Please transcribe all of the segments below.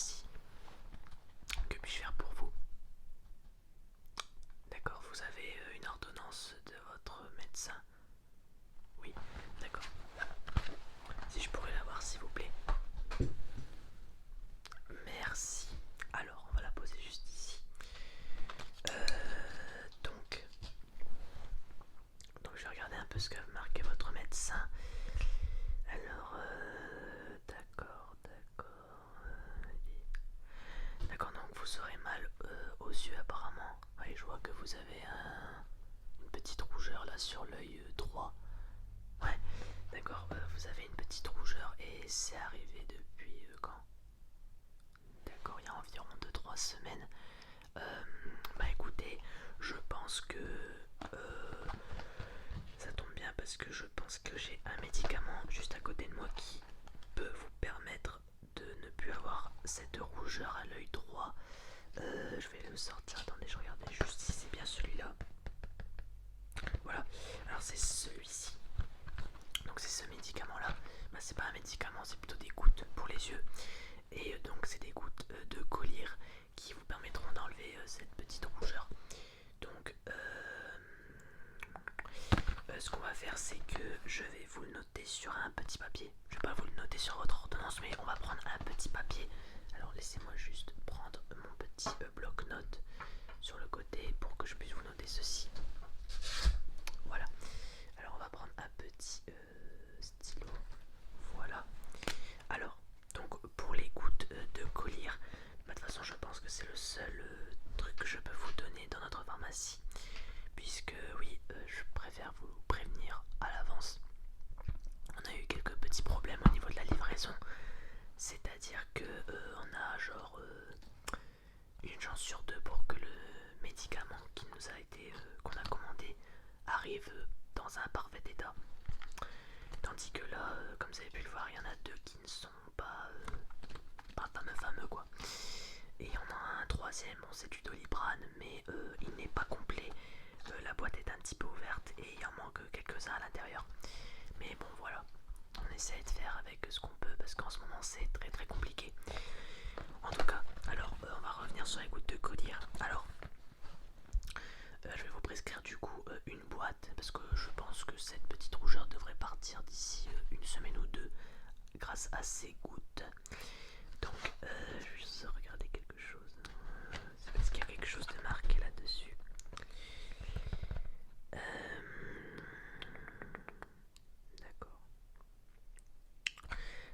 pharmacie. Que puis-je faire pour vous? D'accord, vous avez une ordonnance de votre médecin? Oui, d'accord. Si je pourrais l'avoir s'il vous plaît. Merci. Alors, on va la poser juste ici. Donc, je vais regarder un peu ce qu'a marqué votre médecin. Alors, d'accord. D'accord, donc vous aurez mal aux yeux apparemment. Ouais, je vois que vous avez une petite rougeur là sur l'œil droit. Ouais, d'accord, vous avez une petite rougeur et c'est arrivé depuis quand? D'accord, il y a environ 2-3 semaines. Bah écoutez, je pense que ça tombe bien parce que je pense que j'ai un médicament juste à côté de moi qui peut vous permettre de ne plus avoir cette rougeur à l'œil droit. Je vais le sortir, attendez, je regardais juste si c'est bien celui-là. Voilà, alors c'est celui-ci. Donc c'est ce médicament-là. Bah, c'est pas un médicament, c'est plutôt des gouttes pour les yeux. Et donc c'est des gouttes de collyre qui vous permettront d'enlever cette petite rougeur. Donc ce qu'on va faire, c'est que je vais vous le noter sur un petit papier. Je vais pas vous le noter sur votre ordonnance, mais on va prendre un petit papier. Alors laissez-moi juste prendre mon petit bloc-notes sur le côté pour que je puisse vous noter ceci. Voilà. Alors on va prendre un petit stylo. Voilà. Alors, donc pour les gouttes de collyre, bah, de toute façon je pense que c'est le seul truc que je peux vous donner dans notre pharmacie. Puisque oui, je préfère vous prévenir à l'avance. On a eu quelques petits problèmes au niveau de la livraison. C'est-à-dire que on a genre une chance sur deux pour que le médicament qui nous a été qu'on a commandé arrive dans un parfait état. Tandis que là, comme vous avez pu le voir, il y en a deux qui ne sont pas fameux quoi. Et il y en a un troisième, bon, c'est du Doliprane, mais il n'est pas complet. La boîte est un petit peu ouverte et il en manque quelques-uns à l'intérieur. Mais bon voilà, on essaie de faire avec ce qu'on peut parce qu'en ce moment c'est très très compliqué. En tout cas, alors on va revenir sur les gouttes de collyre. Alors je vais vous prescrire du coup une boîte parce que je pense que cette petite rougeur devrait partir d'ici une semaine ou deux grâce à ces gouttes. Donc je vais juste regarder quelque chose. Est-ce qu'il y a quelque chose de marqué là-dessus? D'accord.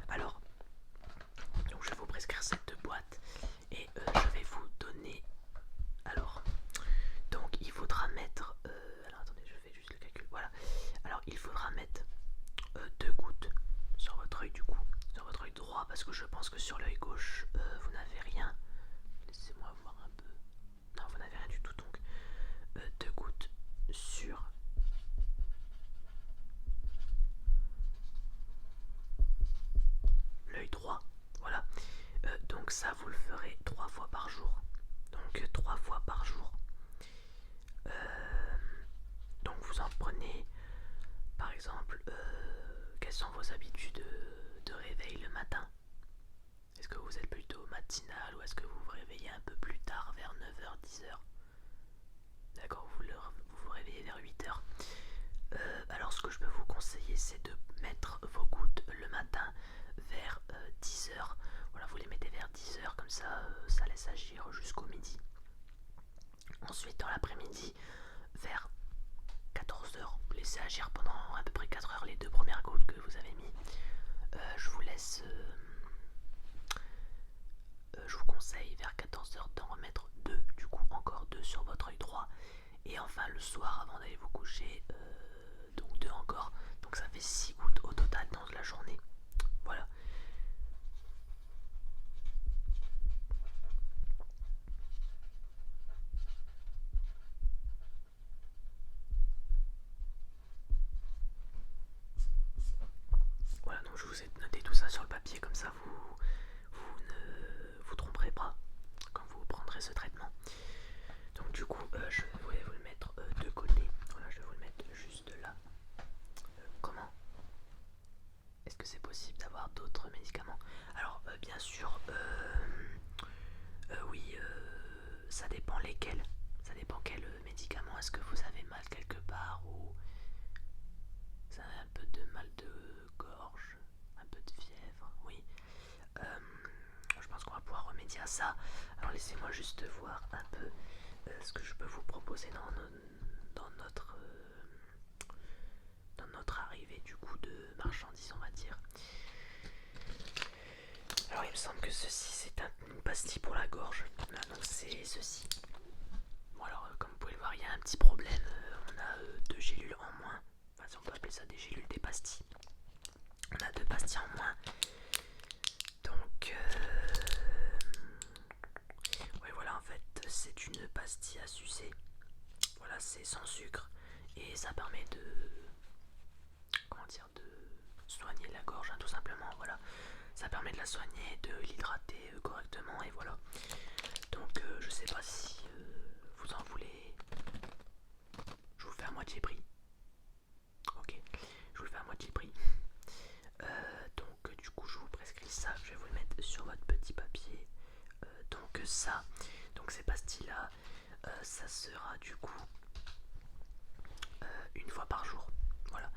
Alors, donc je vais vous prescrire cette boîte et je vais vous donner. Alors, donc il faudra mettre. Alors attendez, je fais juste le calcul. Voilà. Alors il faudra mettre deux gouttes sur votre œil du coup, sur votre œil droit parce que je pense que sur l'œil gauche vous n'avez rien. Laissez-moi voir un peu. Non, vous n'avez rien du tout donc deux gouttes sur l'œil droit. Voilà. Donc ça vous le ferez 3 fois par jour. Donc 3 fois par jour. Donc vous en prenez par exemple quelles sont vos habitudes de réveil le matin? Est-ce que vous êtes plutôt matinal ou est-ce que vous vous réveillez un peu plus tard vers 9h, 10h? D'accord, vous vous réveillez vers 8h. Alors ce que je peux vous conseiller c'est de mettre vos gouttes le matin vers 10h. Voilà, vous les mettez vers 10h comme ça, ça laisse agir jusqu'au midi. Ensuite dans l'après-midi vers 14h, vous laissez agir pendant à peu près 4 heures les deux premières gouttes que vous avez mis. Je vous laisse je vous conseille vers 14h d'en remettre deux, du coup encore deux sur votre œil droit. Et enfin le soir avant d'aller vous coucher, donc deux encore. Donc ça fait 6 gouttes au total dans la journée. Voilà. Voilà, donc je vous ai noté tout ça sur le papier, comme ça vous ne vous tromperez pas quand vous prendrez ce traitement. Donc du coup, je voulais vous le mettre de côté. Voilà, je vais vous le mettre juste là. Comment? Est-ce que c'est possible d'avoir d'autres médicaments? Alors bien sûr, Oui, ça dépend lesquels. Ça dépend quel médicament. Est-ce que vous avez mal quelque part ou vous avez un peu de mal de gorge, un peu de fièvre? Oui. Euh, je pense qu'on va pouvoir remédier à ça. Alors laissez-moi juste voir un peu ce que je peux vous proposer dans dans notre arrivée du coup de marchandises, on va dire. Alors il me semble que ceci c'est une pastille pour la gorge. Là, donc c'est ceci. Bon alors comme vous pouvez le voir il y a un petit problème. On a deux gélules en moins. Enfin si on peut appeler ça des gélules, des pastilles. On a deux pastilles en moins. Donc ouais voilà en fait c'est une pastille à sucer. Voilà c'est sans sucre et ça permet de comment dire de soigner la gorge hein, tout simplement voilà. Ça permet de la soigner, de l'hydrater correctement et voilà. Donc je sais pas si vous en voulez. Je vous le fais à moitié prix. Ok, je vous le fais à moitié prix. Donc du coup je vous prescris ça, je vais vous le mettre sur votre petit papier. Donc ça, donc ces pastilles là, ça sera du coup une fois par jour. Voilà,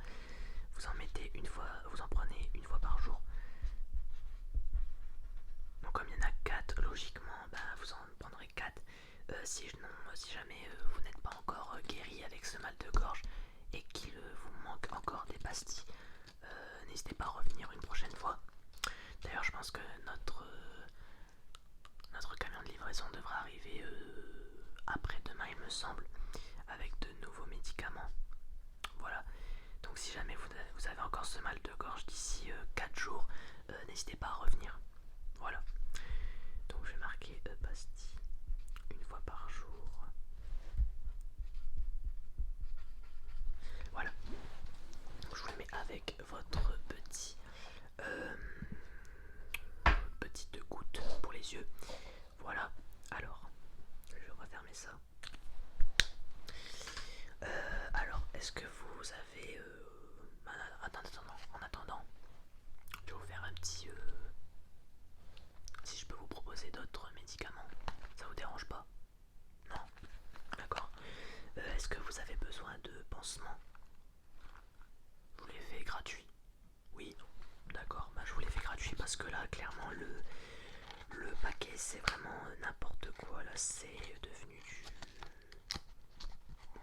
vous en mettez une fois, vous en prenez une fois par jour. Donc comme il y en a 4 logiquement, bah, vous en prendrez 4. Si jamais vous n'êtes pas encore guéri avec ce mal de gorge et qu'il vous manque encore des pastilles, n'hésitez pas à revenir une prochaine fois. D'ailleurs je pense que notre camion de livraison devrait arriver après-demain il me semble, avec de nouveaux médicaments. Voilà, donc si jamais vous avez encore ce mal de gorge d'ici 4 jours, n'hésitez pas à revenir. Voilà, donc je vais marquer pastille une fois par jour. Voilà, donc je vous le mets avec votre euh, petite goutte pour les yeux. Voilà, alors je vais refermer ça. Alors, est-ce que vous avez... en attendant, je vais vous faire un petit... si je peux vous proposer d'autres médicaments, ça vous dérange pas? Non? D'accord. Est-ce que vous avez besoin de pansements? Je vous les fais gratuits? Oui? D'accord, bah, je vous les fais gratuits parce que là, clairement, le paquet, c'est vraiment n'importe quoi. Là, c'est devenu du...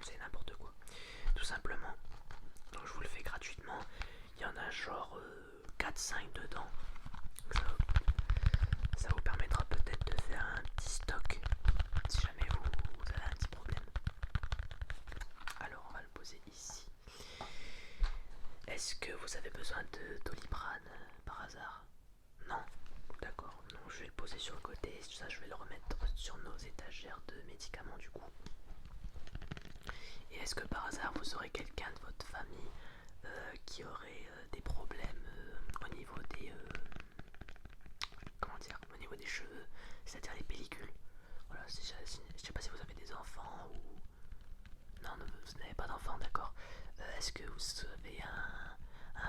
C'est n'importe quoi. Tout simplement. Donc je vous le fais gratuitement. Il y en a genre 4-5 dedans. Donc ça vous permettra peut-être de faire un petit stock si jamais vous avez un petit problème. Alors on va le poser ici. Est-ce que vous avez besoin de Doliprane par hasard? Non? D'accord. Non, je vais le poser sur le côté. Ça je vais le remettre sur nos étagères de médicaments du coup. Et est-ce que par hasard vous aurez quelqu'un de votre famille qui aurait des problèmes au niveau des comment dire, au niveau des cheveux, c'est-à-dire les pellicules? Voilà, je sais pas si vous avez des enfants ou non, vous n'avez pas d'enfants, d'accord. Est-ce que vous avez un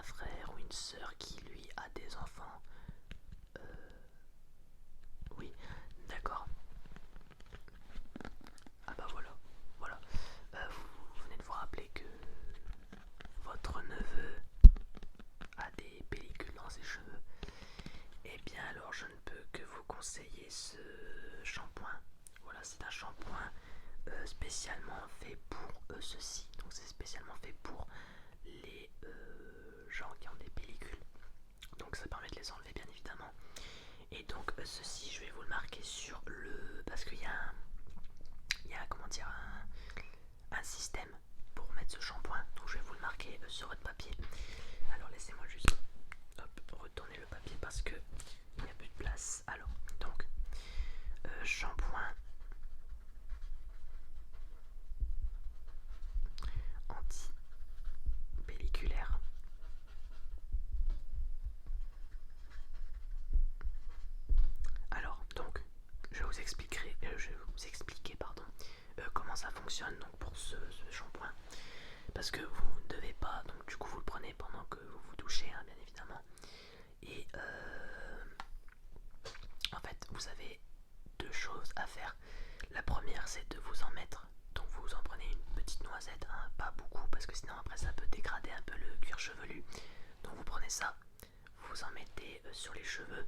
frère ou une sœur qui lui a des enfants? Oui, d'accord. Ah bah voilà, voilà. Vous venez de vous rappeler que votre neveu a des pellicules dans ses cheveux. Eh bien alors je ne peux que vous conseiller ce shampoing. Voilà, c'est un shampoing spécialement fait pour ceci. Donc c'est spécialement fait pour les gens qui ont des pellicules. Donc ça permet de les enlever bien évidemment. Et donc ceci je vais vous le marquer sur le... parce qu'il y a comment dire un système pour mettre ce shampoing. Donc je vais vous le marquer sur votre papier. Alors laissez-moi juste retourner le papier parce que il n'y a plus de place. Alors donc shampoing anti-pelliculaire. Alors donc je vais vous expliquer pardon, comment ça fonctionne donc pour ce shampoing. Parce que vous ne devez pas, donc du coup vous le prenez pendant que vous vous douchez hein, bien évidemment. Et en fait vous avez deux choses prenez ça, vous en mettez sur les cheveux,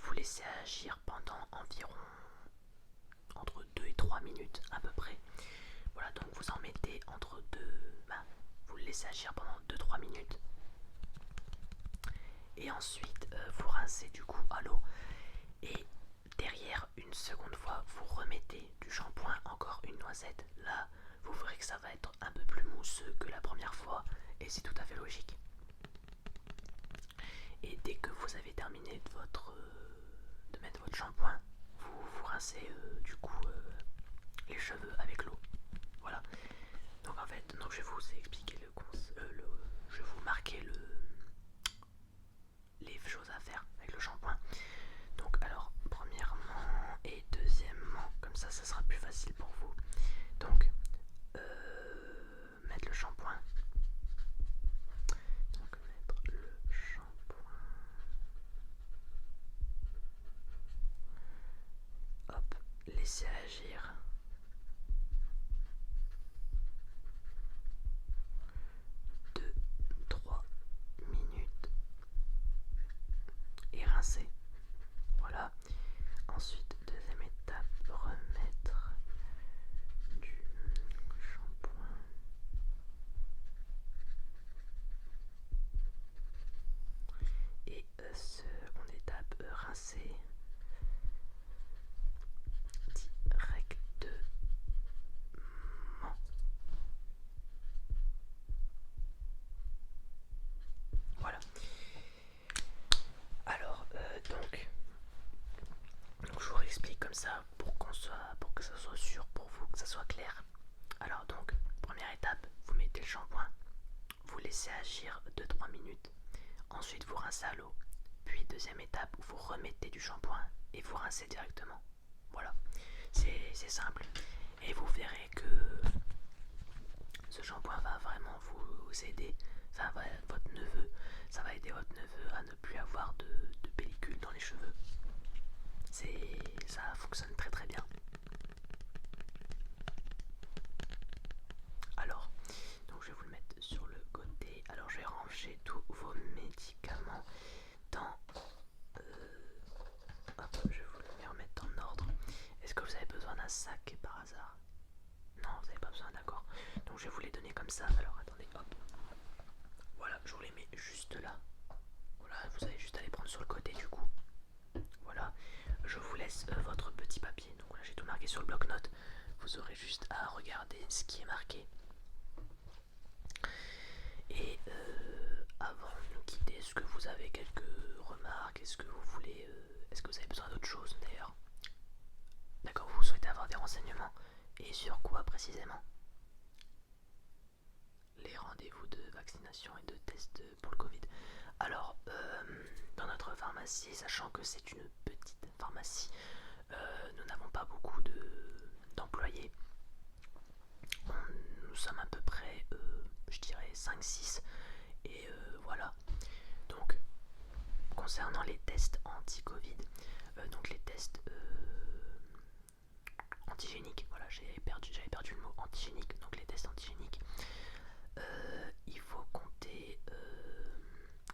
vous laissez agir pendant environ entre 2 et 3 minutes à peu près. Voilà, donc vous en mettez entre deux, vous le laissez agir pendant 2-3 minutes. Et ensuite vous rincez du coup à l'eau. Et derrière, une seconde fois, vous remettez du shampoing, encore une noisette. Là, vous verrez que ça va être un peu plus mousseux que la première fois. Et c'est tout à fait logique. Et dès que vous avez terminé de mettre votre shampoing, vous rincez du coup les cheveux avec l'eau. Voilà. Donc en fait, je vais vous expliquer je vais vous marquer les choses à faire avec le shampoing. Donc alors, premièrement et deuxièmement, comme ça sera plus facile pour vous. Donc, mettre le shampoing. Donc mettre le shampoing. Hop, laisser agir. 2-3 minutes. Et rincer. Voilà. Ensuite, deuxième étape, remettre du shampoing. Et seconde étape, rincer directement. Voilà. Alors, donc je vous réexplique comme ça pour que ça soit sûr pour vous, que ça soit clair. Alors donc, première étape, vous mettez le shampoing, vous laissez agir 2-3 minutes, ensuite vous rincez à l'eau, puis deuxième étape, vous remettez du shampoing et vous rincez directement. Voilà, c'est simple. Et vous verrez que ce shampoing va vraiment vous aider. Ça va aider votre neveu à ne plus avoir de pellicule dans les cheveux. Ça fonctionne très très bien. Alors, donc je vais vous le mettre sur le côté. Alors je vais ranger tous vos médicaments dans... hop, je vais vous les remettre en ordre. Est-ce que vous avez besoin d'un sac par hasard? Non, vous n'avez pas besoin, d'accord. Donc je vais vous les donner comme ça. Alors attendez, hop. Voilà, je vous les mets juste là. Voilà, vous avez juste à les prendre sur le côté du coup. Voilà, je vous laisse votre petit papier. Donc là j'ai tout marqué sur le bloc-notes. Vous aurez juste à regarder ce qui est marqué. Et avant de nous quitter, est-ce que vous avez quelques remarques? Est-ce que vous voulez... est-ce que vous avez besoin d'autre chose d'ailleurs? D'accord, vous souhaitez avoir des renseignements? Et sur quoi précisément? Les rendez-vous de vaccination et de tests pour le Covid. Alors, dans notre pharmacie, sachant que c'est une petite pharmacie, nous n'avons pas beaucoup d'employés. Nous sommes à peu près, je dirais 5-6. Et voilà. Donc, concernant les tests anti-Covid, donc les tests antigéniques, voilà, j'avais perdu le mot antigénique, donc les tests antigéniques, il faut compter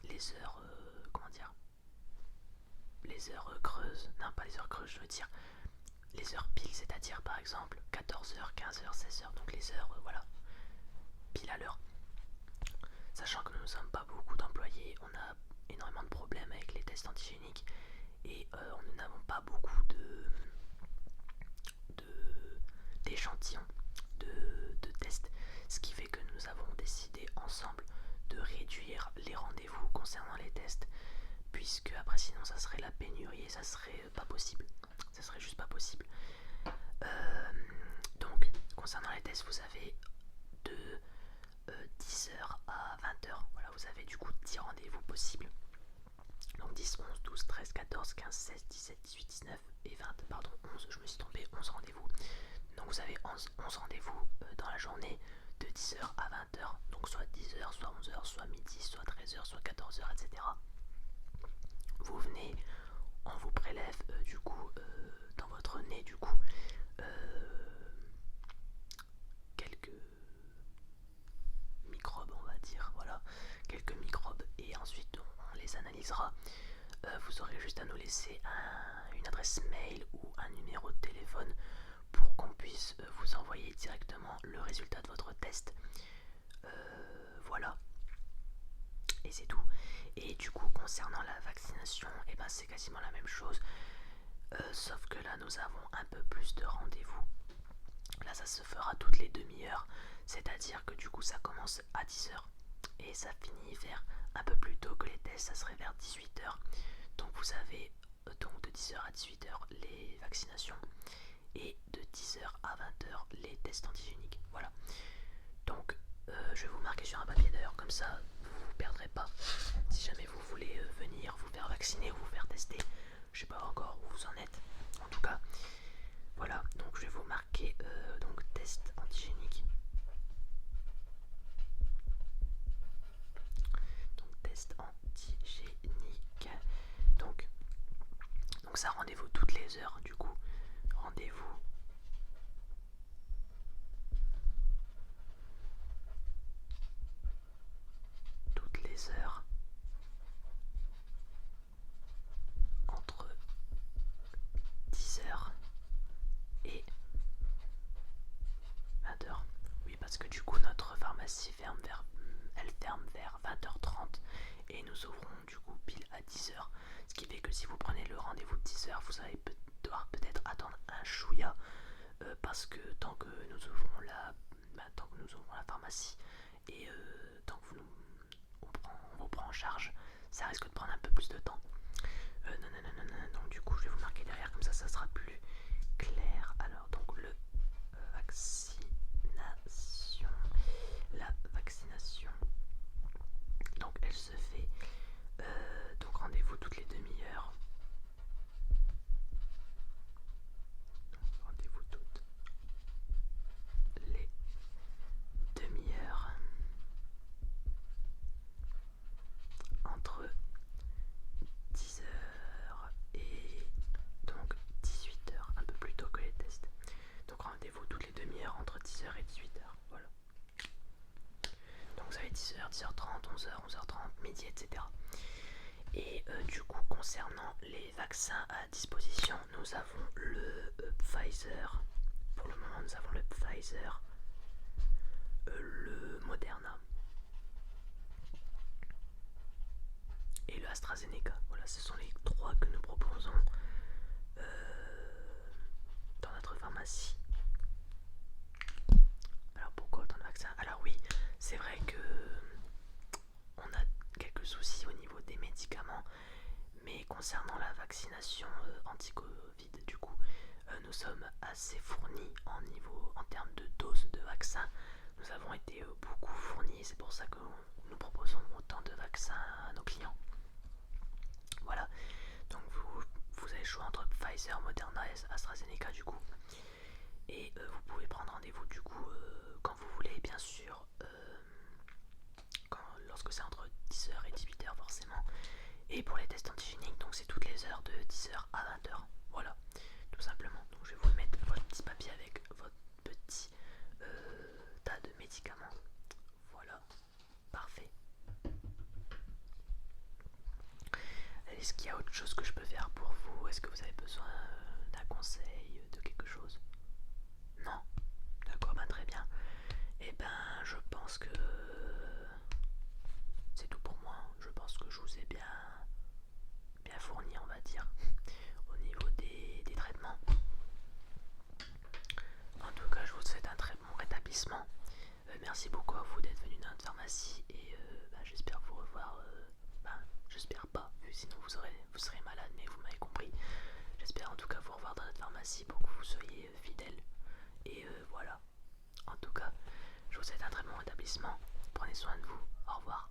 les heures, comment dire, les heures creuses, non pas les heures creuses, je veux dire les heures piles, c'est-à-dire par exemple 14h, 15h, 16h, donc les heures, voilà, pile à l'heure. Sachant que nous ne sommes pas beaucoup d'employés, on a énormément de problèmes avec les tests antigéniques et nous n'avons pas beaucoup d'échantillons de tests, ce qui fait que nous avons décidé ensemble de réduire les rendez-vous concernant les tests, puisque après sinon ça serait la pénurie et ça serait pas possible, ça serait juste pas possible. Donc concernant les tests, vous avez de 10h à 20h, voilà, vous avez du coup 10 rendez-vous possibles. Donc 10, 11, 12, 13, 14, 15, 16, 17, 18, 19 et 20, pardon, 11, je me suis trompé, 11 rendez-vous. Donc vous avez 11 rendez-vous dans la journée de 10h à 20h, donc soit 10h, soit 11h, soit midi, soit 13h, soit 14h, etc. Vous venez, on vous prélève du coup dans votre nez du coup quelques microbes, on va dire, voilà, quelques microbes, et ensuite on les analysera. Vous aurez juste à nous laisser une adresse mail ou un numéro de téléphone pour qu'on puisse vous envoyer directement le résultat de votre test. Voilà, et c'est tout. Et du coup concernant la vaccination, et ben c'est quasiment la même chose, sauf que là nous avons un peu plus de rendez-vous. Là ça se fera toutes les demi-heures, c'est-à-dire que du coup ça commence à 10h et ça finit vers un peu plus tôt que les tests, ça serait vers 18h. Donc vous avez donc de 10h à 18h les vaccinations et de 10h à 20h les tests antigéniques. Voilà. Donc je vais vous marquer sur un papier d'ailleurs, comme ça vous ne perdrez pas. Si jamais vous voulez venir vous faire vacciner ou vous faire tester, je sais pas encore où vous en êtes. En tout cas, voilà, donc je vais vous marquer donc test antigénique. Donc test antigénique. Donc ça rendez-vous toutes les heures du coup. Rendez-vous toutes les heures entre 10h et 20h. Oui, parce que du coup notre pharmacie ferme vers 20h30 et nous ouvrons du coup pile à 10h. Ce qui fait que si vous prenez le rendez-vous de 10h, vous allez devoir peut-être attendre un chouïa parce que tant que nous ouvrons la pharmacie et tant que on vous prend en charge, ça risque de prendre un peu plus de temps. Non, donc du coup je vais vous marquer derrière, comme ça sera plus clair. Alors donc la vaccination, donc elle se fait donc rendez-vous toutes les demi-heures. Rendez-vous toutes les demi-heures entre 10h et donc 18h, un peu plus tôt que les tests. Donc rendez-vous toutes les demi-heures entre 10h et 18h. Voilà. Donc vous avez 10h, 10h30, 11h, 11h30, midi, etc. Et du coup concernant les vaccins à disposition, nous avons le Pfizer. Pour le moment nous avons le Pfizer, le Moderna et le AstraZeneca. Voilà, ce sont les trois que nous proposons dans notre pharmacie. Alors pourquoi autant de vaccins? Alors oui, c'est vrai que on a quelques soucis au niveau des médicaments, mais concernant la vaccination anti-Covid, du coup, nous sommes assez fournis en termes de doses de vaccins. Nous avons été beaucoup fournis et c'est pour ça que nous proposons autant de vaccins à nos clients. Voilà, donc vous avez le choix entre Pfizer, Moderna et AstraZeneca du coup. Et vous pouvez prendre rendez-vous du coup quand vous voulez, bien sûr, lorsque c'est entre 10h et 18h forcément. Et pour les tests antigéniques, donc c'est toutes les heures de 10h à 20h. Voilà, tout simplement. Donc je vais vous mettre votre petit papier avec votre petit tas de médicaments. Voilà, parfait. Est-ce qu'il y a autre chose que je peux faire pour vous? Est-ce que vous avez besoin d'un conseil, de quelque chose? Non? D'accord, ben très bien. Et ben je pense que c'est tout pour moi. Je pense que je vous ai bien fourni, on va dire, au niveau des traitements. En tout cas, je vous souhaite un très bon rétablissement. Merci beaucoup à vous d'être venu dans notre pharmacie et j'espère vous revoir. J'espère pas, sinon vous serez malade, mais vous m'avez compris. J'espère en tout cas vous revoir dans notre pharmacie pour que vous soyez fidèles. Et voilà. En tout cas, je vous souhaite un très bon rétablissement. Prenez soin de vous. Au revoir.